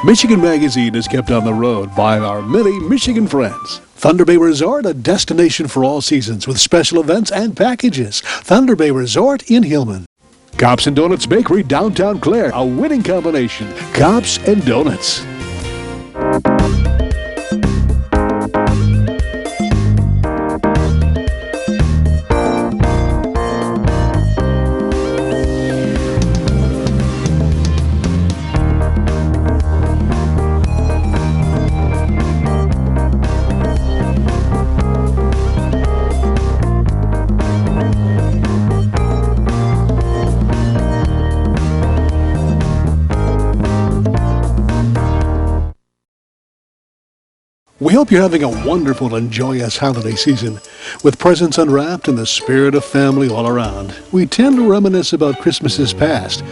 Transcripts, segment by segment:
Michigan Magazine is kept on the road by our many Michigan friends. Thunder Bay Resort, a destination for all seasons with special events and packages. Thunder Bay Resort in Hillman. Cops and Donuts Bakery, downtown Clare, a winning combination. Cops and Donuts. We hope you're having a wonderful and joyous holiday season. With presents unwrapped and the spirit of family all around, we tend to reminisce about Christmases past.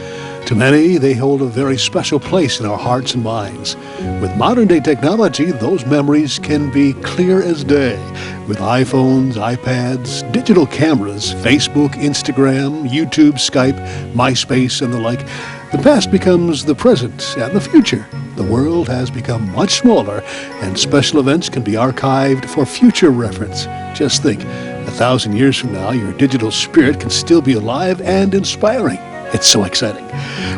To many, they hold a very special place in our hearts and minds. With modern-day technology, those memories can be clear as day. With iPhones, iPads, digital cameras, Facebook, Instagram, YouTube, Skype, MySpace, and the like, the past becomes the present and the future. The world has become much smaller, and special events can be archived for future reference. Just think, 1,000 years from now, your digital spirit can still be alive and inspiring. It's so exciting.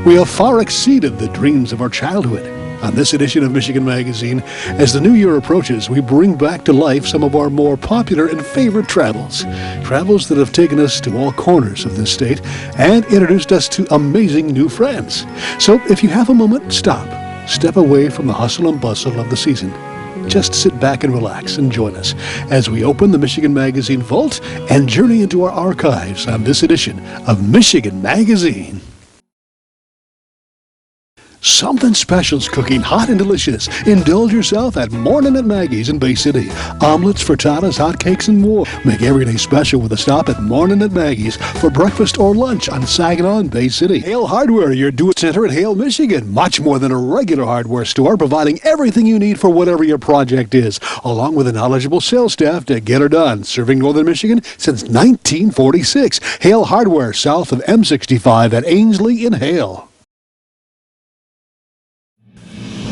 We have far exceeded the dreams of our childhood. On this edition of Michigan Magazine, as the new year approaches, we bring back to life some of our more popular and favorite travels. Travels that have taken us to all corners of this state and introduced us to amazing new friends. So if you have a moment, stop. Step away from the hustle and bustle of the season. Just sit back and relax and join us as we open the Michigan Magazine vault and journey into our archives on this edition of Michigan Magazine. Something special's cooking, hot and delicious. Indulge yourself at Morning at Maggie's in Bay City. Omelets, frittatas, hotcakes, and more. Make every day special with a stop at Morning at Maggie's for breakfast or lunch on Saginaw in Bay City. Hale Hardware, your do-it-center at Hale, Michigan. Much more than a regular hardware store, providing everything you need for whatever your project is, along with a knowledgeable sales staff to get her done. Serving Northern Michigan since 1946. Hale Hardware, south of M65 at Ainsley in Hale.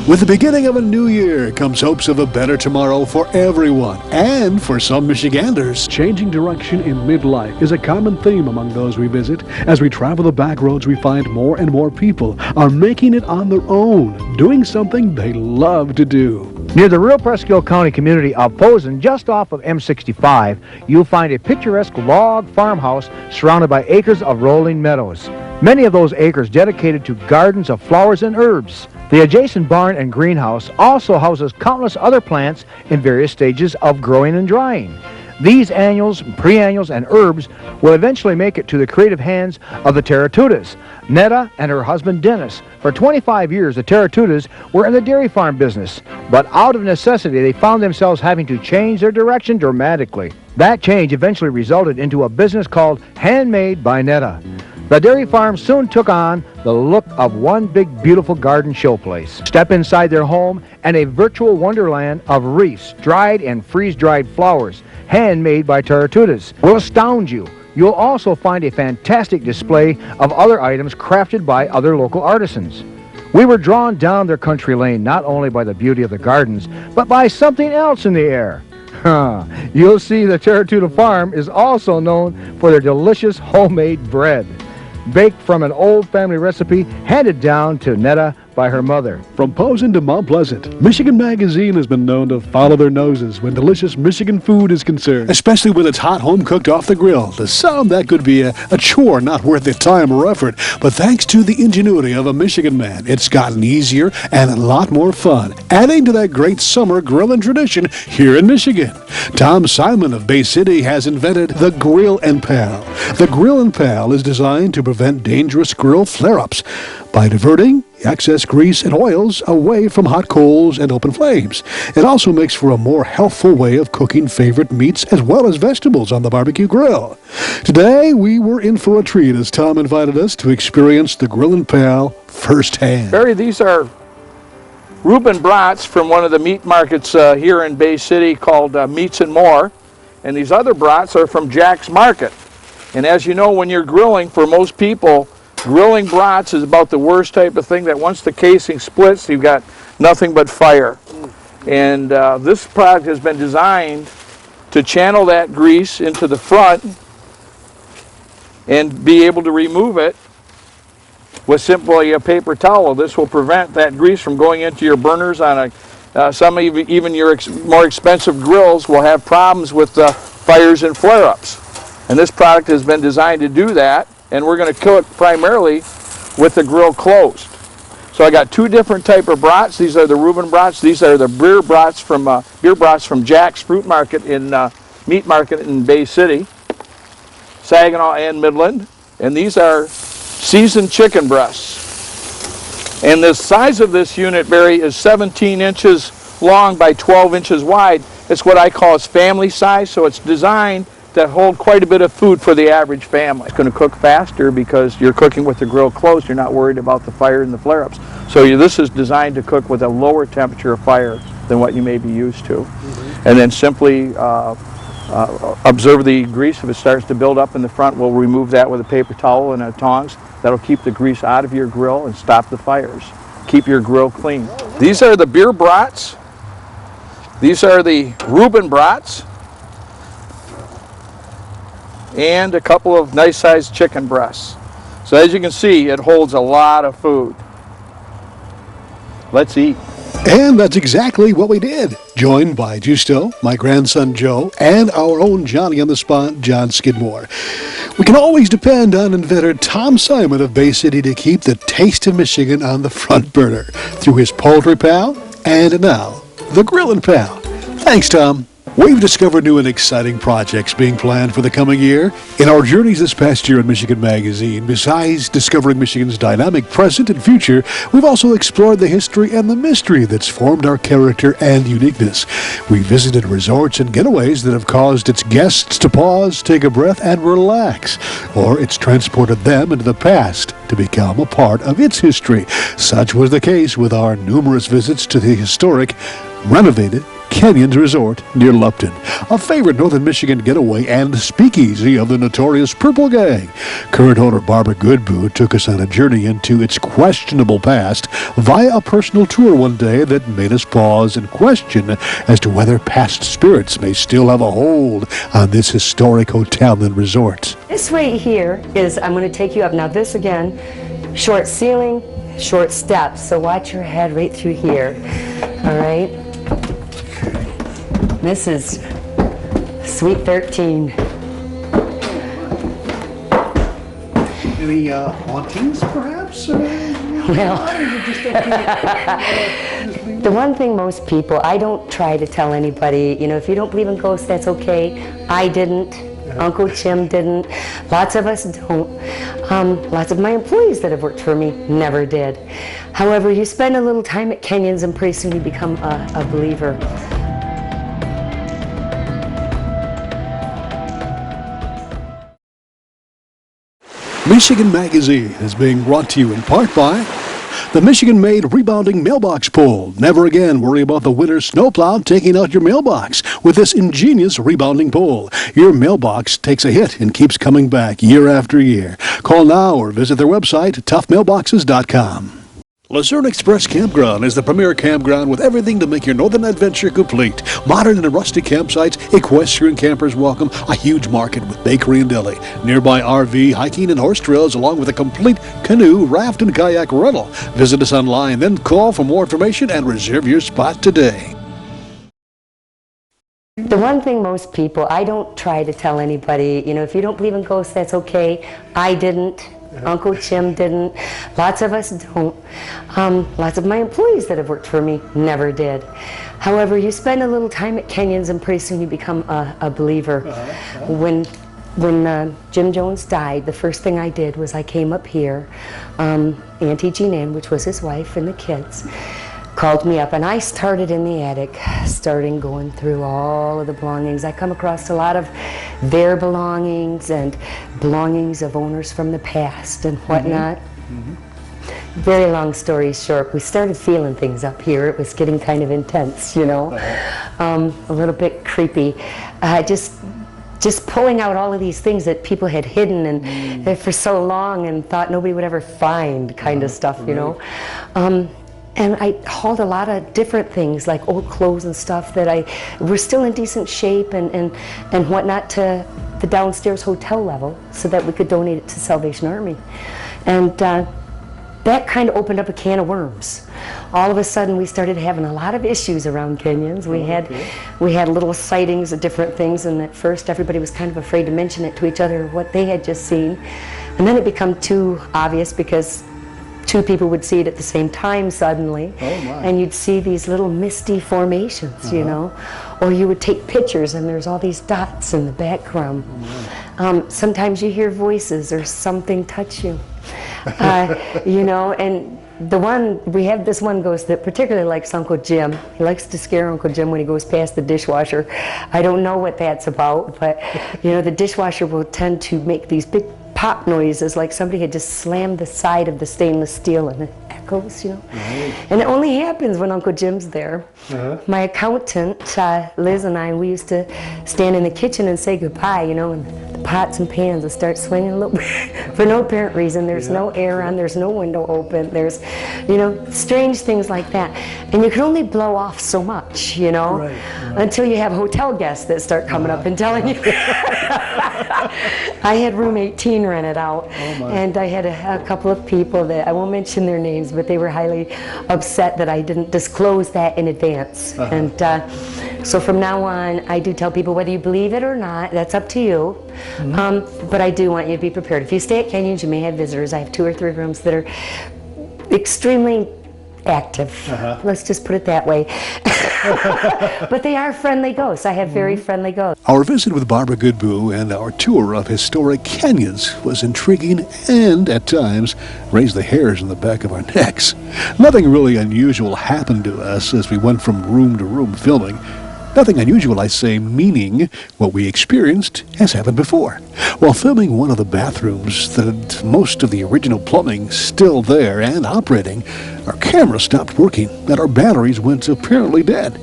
With the beginning of a new year comes hopes of a better tomorrow for everyone, and for some Michiganders. Changing direction in midlife is a common theme among those we visit. As we travel the back roads, we find more and more people are making it on their own, doing something they love to do. Near the Rio Presque County community of Posen, just off of M65, you'll find a picturesque log farmhouse surrounded by acres of rolling meadows. Many of those acres dedicated to gardens of flowers and herbs. The adjacent barn and greenhouse also houses countless other plants in various stages of growing and drying. These annuals, perennials, and herbs will eventually make it to the creative hands of the Taratutas. Netta and her husband Dennis. For 25 years, the Taratutas were in the dairy farm business, but out of necessity, they found themselves having to change their direction dramatically. That change eventually resulted into a business called Handmade by Netta. The dairy farm soon took on the look of one big, beautiful garden showplace. Step inside their home and a virtual wonderland of wreaths, dried and freeze-dried flowers, handmade by Taratutas, will astound you. You'll also find a fantastic display of other items crafted by other local artisans. We were drawn down their country lane not only by the beauty of the gardens, but by something else in the air. You'll see the Taratuta farm is also known for their delicious homemade bread, baked from an old family recipe handed down to Netta by her mother. From Posen to Mount Pleasant, Michigan Magazine has been known to follow their noses when delicious Michigan food is concerned, especially when it's hot home-cooked off the grill. To some, that could be a chore not worth the time or effort, but thanks to the ingenuity of a Michigan man, it's gotten easier and a lot more fun, adding to that great summer grilling tradition here in Michigan. Tom Simon of Bay City has invented the Grill and Pal. The Grill and Pal is designed to prevent dangerous grill flare-ups by diverting excess grease and oils away from hot coals and open flames. It also makes for a more healthful way of cooking favorite meats as well as vegetables on the barbecue grill. Today, we were in for a treat as Tom invited us to experience the Grill and Pal firsthand. Barry, these are Reuben brats from one of the meat markets here in Bay City called Meats and More. And these other brats are from Jack's Market. And as you know, when you're grilling, for most people, Grilling brats is about the worst type of thing, that once the casing splits, you've got nothing but fire. And this product has been designed to channel that grease into the front and be able to remove it with simply a paper towel. This will prevent that grease from going into your burners on some even your more expensive grills will have problems with fires and flare-ups. And this product has been designed to do that, and we're going to cook primarily with the grill closed. So I got two different type of brats. These are the Reuben brats. These are the beer brats from Jack's Fruit Market in Meat Market in Bay City, Saginaw and Midland. And these are seasoned chicken breasts. And the size of this unit, Barry, is 17 inches long by 12 inches wide. It's what I call its family size, so it's designed to hold quite a bit of food for the average family. It's going to cook faster because you're cooking with the grill closed. You're not worried about the fire and the flare-ups. So this is designed to cook with a lower temperature of fire than what you may be used to. And then simply observe the grease. If it starts to build up in the front, we'll remove that with a paper towel and tongs. That'll keep the grease out of your grill and stop the fires. Keep your grill clean. These are the beer brats. These are the Reuben brats. And a couple of nice sized chicken breasts. So as you can see, it holds a lot of food. Let's eat. And that's exactly what we did. Joined by Justo, my grandson Joe, and our own Johnny on the spot, John Skidmore. We can always depend on inventor Tom Simon of Bay City to keep the taste of Michigan on the front burner through his Poultry Pal and now the Grillin' Pal. Thanks, Tom. We've discovered new and exciting projects being planned for the coming year. In our journeys this past year in Michigan Magazine, besides discovering Michigan's dynamic present and future, we've also explored the history and the mystery that's formed our character and uniqueness. We visited resorts and getaways that have caused its guests to pause, take a breath, and relax. Or it's transported them into the past to become a part of its history. Such was the case with our numerous visits to the historic, renovated Kenyons Resort near Lupton, a favorite northern Michigan getaway and speakeasy of the notorious Purple Gang. Current owner Barbara Goodboot took us on a journey into its questionable past via a personal tour one day that made us pause and question as to whether past spirits may still have a hold on this historic hotel and resort. This right here is, I'm going to take you up. Now this again, short ceiling, short steps, so watch your head right through here, all right? This is Suite 13. Any hauntings, perhaps? Well, the one thing most people, I don't try to tell anybody, you know, if you don't believe in ghosts, that's okay. I didn't. Uncle Jim didn't. Lots of us don't. Lots of my employees that have worked for me never did. However, you spend a little time at Kenyons and pretty soon you become a believer. Michigan Magazine is being brought to you in part by the Michigan-made rebounding mailbox pull. Never again worry about the winter snowplow taking out your mailbox with this ingenious rebounding pull. Your mailbox takes a hit and keeps coming back year after year. Call now or visit their website, toughmailboxes.com. Luzerne Express Campground is the premier campground with everything to make your northern adventure complete. Modern and rustic campsites, equestrian campers welcome, a huge market with bakery and deli, nearby RV, hiking, and horse trails, along with a complete canoe, raft, and kayak rental. Visit us online, then call for more information and reserve your spot today. The one thing most people, I don't try to tell anybody, you know, if you don't believe in ghosts, that's okay. I didn't. Uncle Jim didn't. Lots of us don't. Lots of my employees that have worked for me never did. However, you spend a little time at Kenyons and pretty soon you become a believer. When Jim Jones died, the first thing I did was I came up here. Auntie Jean Ann, which was his wife and the kids, called me up and I started in the attic, going through all of the belongings. I come across a lot of their belongings and belongings of owners from the past and whatnot. Very long story short, we started feeling things up here. It was getting kind of intense, you know, a little bit creepy. Just just pulling out all of these things that people had hidden and for so long and thought nobody would ever find, kind of stuff, you know. And I hauled a lot of different things, like old clothes and stuff that were still in decent shape and whatnot, to the downstairs hotel level so that we could donate it to Salvation Army. And that kind of opened up a can of worms. All of a sudden we started having a lot of issues around Kenyons. We had little sightings of different things, and at first everybody was kind of afraid to mention it to each other, what they had just seen. And then it became too obvious because two people would see it at the same time suddenly, and you'd see these little misty formations, you know, or you would take pictures and there's all these dots in the background. Sometimes you hear voices or something touch you, you know. And we have this one ghost that particularly likes Uncle Jim. He likes to scare Uncle Jim when he goes past the dishwasher. I don't know what that's about, but you know, the dishwasher will tend to make these big pop noises, like somebody had just slammed the side of the stainless steel, and it echoes, you know. And it only happens when Uncle Jim's there. My accountant, Liz, and I, we used to stand in the kitchen and say goodbye, you know, and the pots and pans would start swinging a little bit for no apparent reason. There's no air on, there's no window open, there's, you know, strange things like that. And you can only blow off so much, you know, until you have hotel guests that start coming up and telling you. I had room 18 rented out, and I had a couple of people that, I won't mention their names, but they were highly upset that I didn't disclose that in advance. And so from now on, I do tell people, whether you believe it or not, that's up to you. But I do want you to be prepared. If you stay at Kenyons, you may have visitors. I have 2 or 3 rooms that are extremely active. Let's just put it that way. But they are friendly ghosts. I have very friendly ghosts. Our visit with Barbara Goodboo and our tour of historic Kenyons was intriguing and, at times, raised the hairs on the back of our necks. Nothing really unusual happened to us as we went from room to room filming. Nothing unusual, I say, meaning what we experienced has happened before. While filming one of the bathrooms, most of the original plumbing still there and operating, our camera stopped working and our batteries went apparently dead.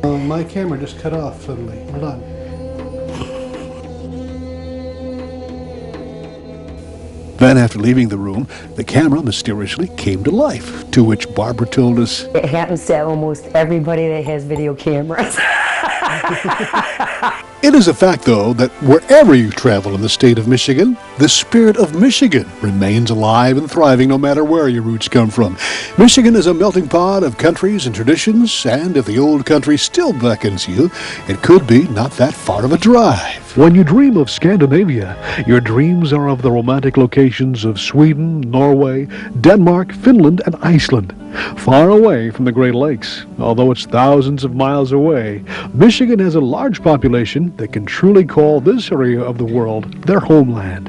My camera just cut off suddenly. Hold on. Then, after leaving the room, the camera mysteriously came to life, to which Barbara told us, it happens to almost everybody that has video cameras. It is a fact, though, that wherever you travel in the state of Michigan, the spirit of Michigan remains alive and thriving no matter where your roots come from. Michigan is a melting pot of countries and traditions, and if the old country still beckons you, it could be not that far of a drive. When you dream of Scandinavia, your dreams are of the romantic locations of Sweden, Norway, Denmark, Finland, and Iceland. Far away from the Great Lakes, although it's thousands of miles away, Michigan has a large population that can truly call this area of the world their homeland.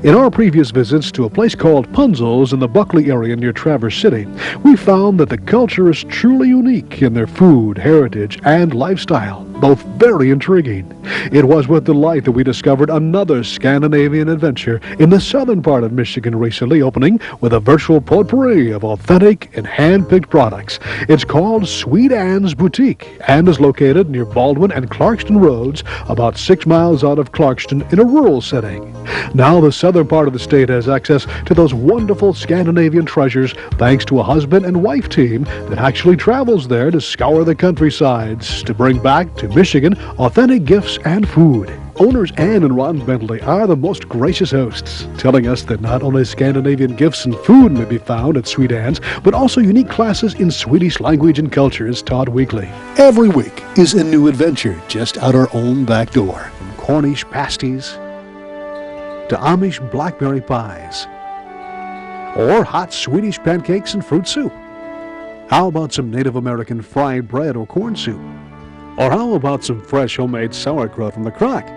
In our previous visits to a place called Punzel's in the Buckley area near Traverse City, we found that the culture is truly unique in their food, heritage, and lifestyle, both very intriguing. It was with delight that we discovered another Scandinavian adventure in the southern part of Michigan recently opening with a virtual potpourri of authentic and hand-picked products. It's called Sweet Anne's Boutique and is located near Baldwin and Clarkston Roads, about 6 miles out of Clarkston in a rural setting. Now the southern part of the state has access to those wonderful Scandinavian treasures thanks to a husband and wife team that actually travels there to scour the countrysides to bring back to Michigan authentic gifts and food. Owners Ann and Ron Bentley are the most gracious hosts, telling us that not only Scandinavian gifts and food may be found at Sweet Anne's, but also unique classes in Swedish language and cultures taught weekly. Every week is a new adventure just out our own back door. From Cornish pasties to Amish blackberry pies, or hot Swedish pancakes and fruit soup. How about some Native American fried bread or corn soup? Or how about some fresh homemade sauerkraut from the crock?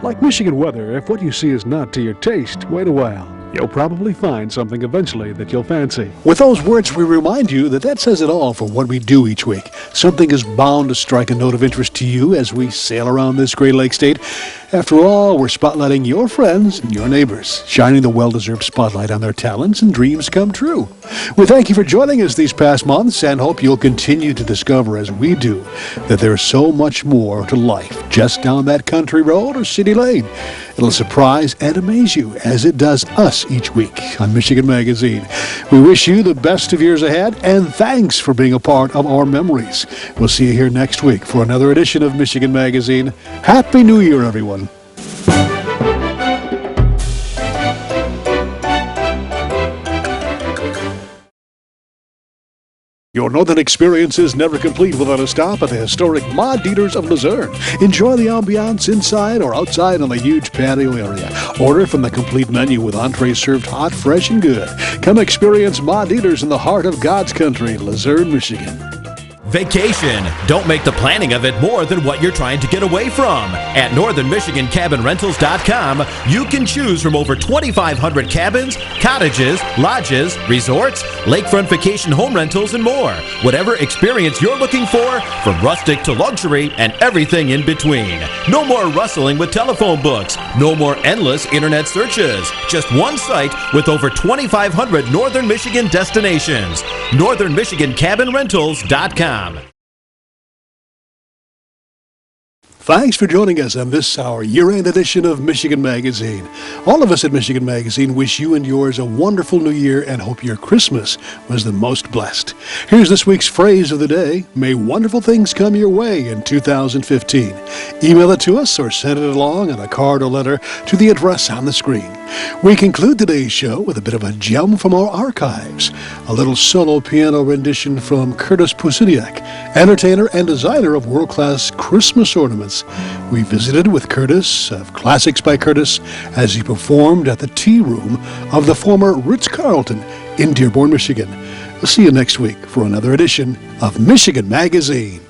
Like Michigan weather, if what you see is not to your taste, wait a while. You'll probably find something eventually that you'll fancy. With those words, we remind you that says it all for what we do each week. Something is bound to strike a note of interest to you as we sail around this Great Lake state. After all, we're spotlighting your friends and your neighbors, shining the well-deserved spotlight on their talents and dreams come true. We thank you for joining us these past months and hope you'll continue to discover, as we do, that there's so much more to life just down that country road or city lane. It'll surprise and amaze you as it does us each week on Michigan Magazine. We wish you the best of years ahead and thanks for being a part of our memories. We'll see you here next week for another edition of Michigan Magazine. Happy New Year, everyone. Your northern experience is never complete without a stop at the historic Ma Dieters of Luzerne. Enjoy the ambiance inside or outside on the huge patio area. Order from the complete menu with entrees served hot, fresh, and good. Come experience Ma Dieters in the heart of God's country, Luzerne, Michigan. Vacation. Don't make the planning of it more than what you're trying to get away from. At northernmichigancabinrentals.com, you can choose from over 2,500 cabins, cottages, lodges, resorts, lakefront vacation home rentals, and more. Whatever experience you're looking for, from rustic to luxury and everything in between. No more rustling with telephone books. No more endless internet searches. Just one site with over 2,500 Northern Michigan destinations. northernmichigancabinrentals.com. Thanks for joining us on this, our year-end edition of Michigan Magazine. All of us at Michigan Magazine wish you and yours a wonderful new year and hope your Christmas was the most blessed. Here's this week's phrase of the day. May wonderful things come your way in 2015. Email it to us or send it along on a card or letter to the address on the screen. We conclude today's show with a bit of a gem from our archives. A little solo piano rendition from Curtis Pusiniak, entertainer and designer of world-class Christmas ornaments. We visited with Curtis of Classics by Curtis as he performed at the Tea Room of the former Ritz-Carlton in Dearborn, Michigan. We'll see you next week for another edition of Michigan Magazine.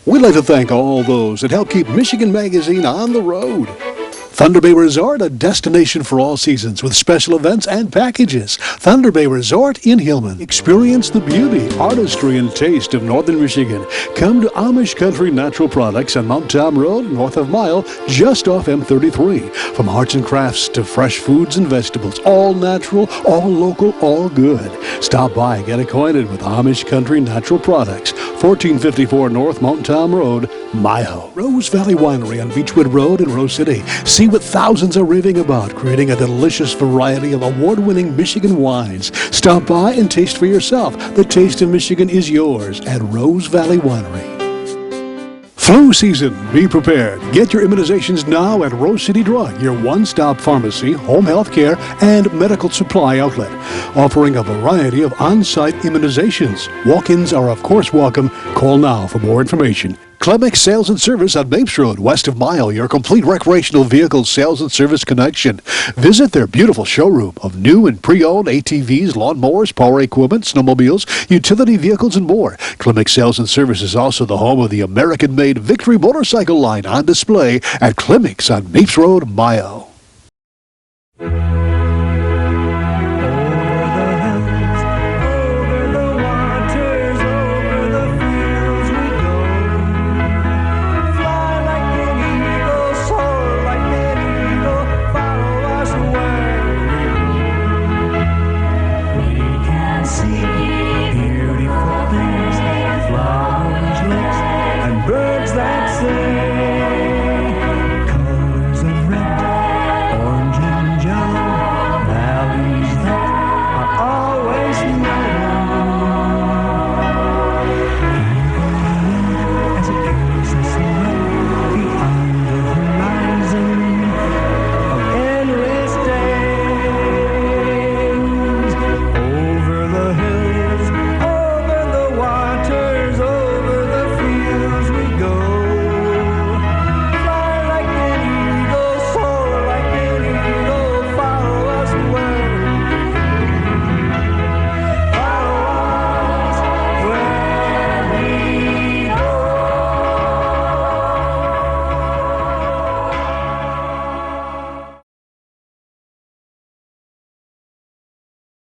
We'd like to thank all those that help keep Michigan Magazine on the road. Thunder Bay Resort, a destination for all seasons with special events and packages. Thunder Bay Resort in Hillman. Experience the beauty, artistry, and taste of northern Michigan. Come to Amish Country Natural Products on Mount Tom Road, north of Mile, just off M33. From arts and crafts to fresh foods and vegetables, all natural, all local, all good. Stop by and get acquainted with Amish Country Natural Products, 1454 North Mount Tom Road, Mile. Rose Valley Winery on Beechwood Road in Rose City. See what thousands are raving about, creating a delicious variety of award-winning Michigan wines. Stop by and taste for yourself. The taste of Michigan is yours at Rose Valley Winery. Flu season. Be prepared. Get your immunizations now at Rose City Drug, your one-stop pharmacy, home health care, and medical supply outlet, offering a variety of on-site immunizations. Walk-ins are of course welcome. Call now for more information. Clemix Sales and Service on Mapes Road, west of Mile, your complete recreational vehicle sales and service connection. Visit their beautiful showroom of new and pre-owned ATVs, lawnmowers, power equipment, snowmobiles, utility vehicles, and more. Clemix Sales and Service is also the home of the American-made Victory motorcycle line on display at Clemix on Mapes Road, Mile.